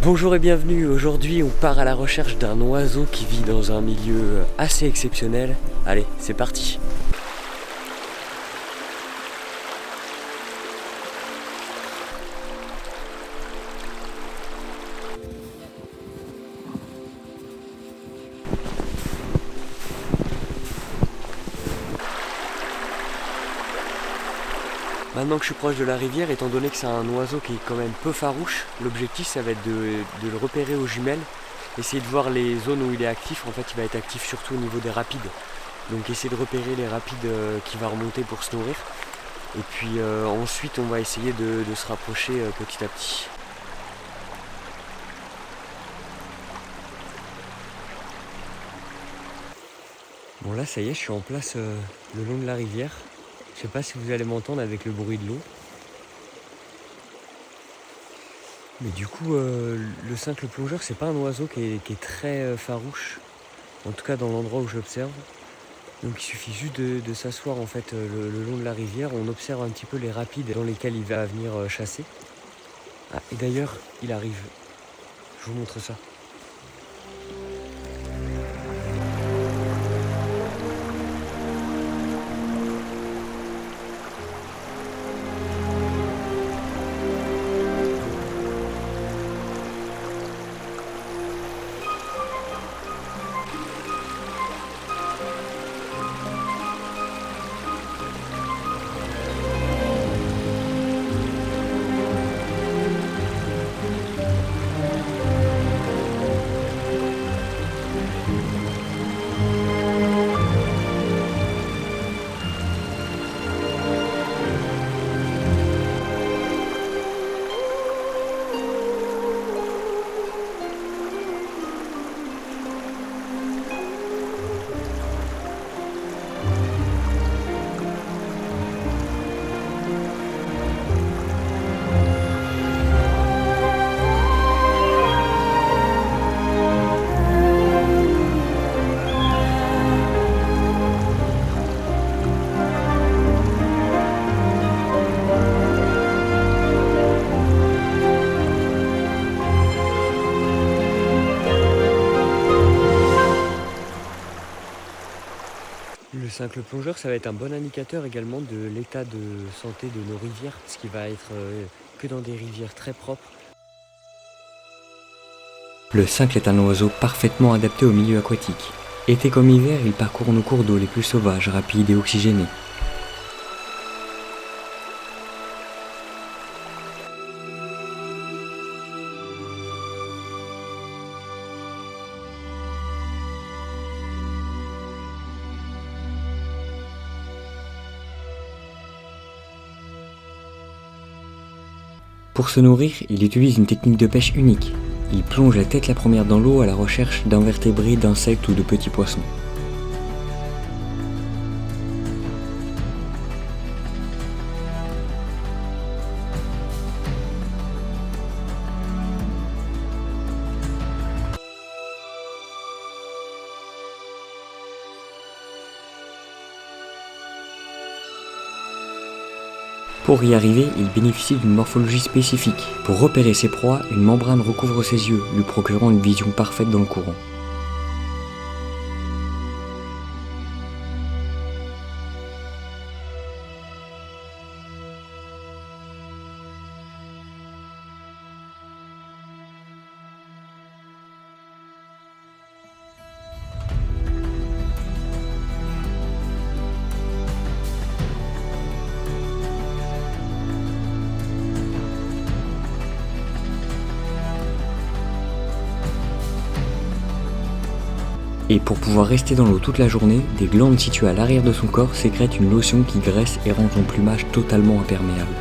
Bonjour et bienvenue, aujourd'hui on part à la recherche d'un oiseau qui vit dans un milieu assez exceptionnel. Allez, c'est parti. Maintenant que je suis proche de la rivière, étant donné que c'est un oiseau qui est quand même peu farouche, l'objectif ça va être de le repérer aux jumelles, essayer de voir les zones où il est actif. En fait il va être actif surtout au niveau des rapides, donc essayer de repérer les rapides qui va remonter pour se nourrir. Et puis ensuite on va essayer de se rapprocher petit à petit. Bon là ça y est, je suis en place le long de la rivière. Je sais pas si vous allez m'entendre avec le bruit de l'eau. Mais du coup, le cincle plongeur, c'est pas un oiseau qui est très farouche, en tout cas dans l'endroit où je l'observe. Donc il suffit juste de s'asseoir en fait le long de la rivière. On observe un petit peu les rapides dans lesquels il va venir chasser. Ah, et d'ailleurs, il arrive. Je vous montre ça. Le cincle plongeur, ça va être un bon indicateur également de l'état de santé de nos rivières, parce qu'il va être que dans des rivières très propres. Le cincle est un oiseau parfaitement adapté au milieu aquatique. Été comme hiver, il parcourt nos cours d'eau les plus sauvages, rapides et oxygénés. Pour se nourrir, il utilise une technique de pêche unique. Il plonge la tête la première dans l'eau à la recherche d'invertébrés, d'insectes ou de petits poissons. Pour y arriver, il bénéficie d'une morphologie spécifique. Pour repérer ses proies, une membrane recouvre ses yeux, lui procurant une vision parfaite dans le courant. Et pour pouvoir rester dans l'eau toute la journée, des glandes situées à l'arrière de son corps sécrètent une lotion qui graisse et rend son plumage totalement imperméable.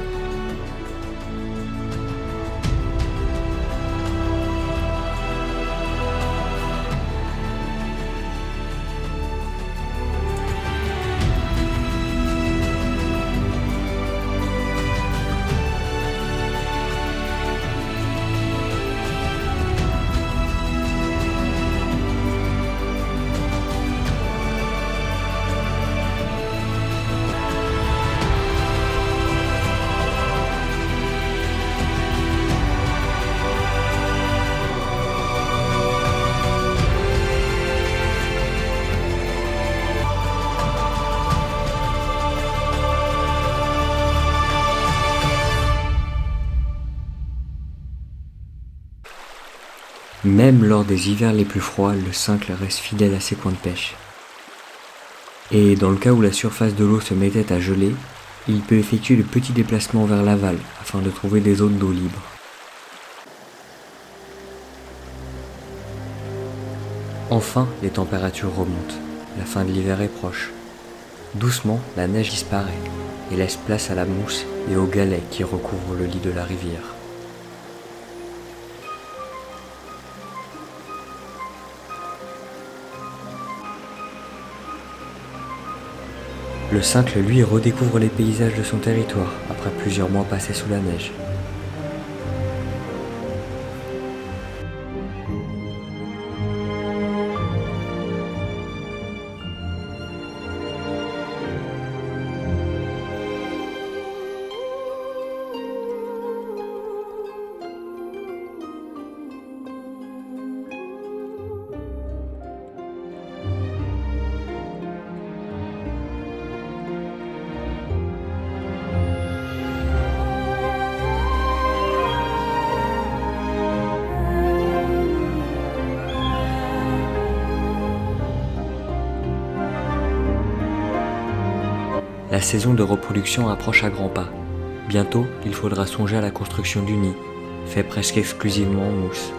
Même lors des hivers les plus froids, le cincle reste fidèle à ses coins de pêche. Et dans le cas où la surface de l'eau se mettait à geler, il peut effectuer de petits déplacements vers l'aval afin de trouver des zones d'eau libre. Enfin, les températures remontent. La fin de l'hiver est proche. Doucement, la neige disparaît et laisse place à la mousse et aux galets qui recouvrent le lit de la rivière. Le cincle, lui, redécouvre les paysages de son territoire après plusieurs mois passés sous la neige. La saison de reproduction approche à grands pas. Bientôt, il faudra songer à la construction du nid, fait presque exclusivement en mousse.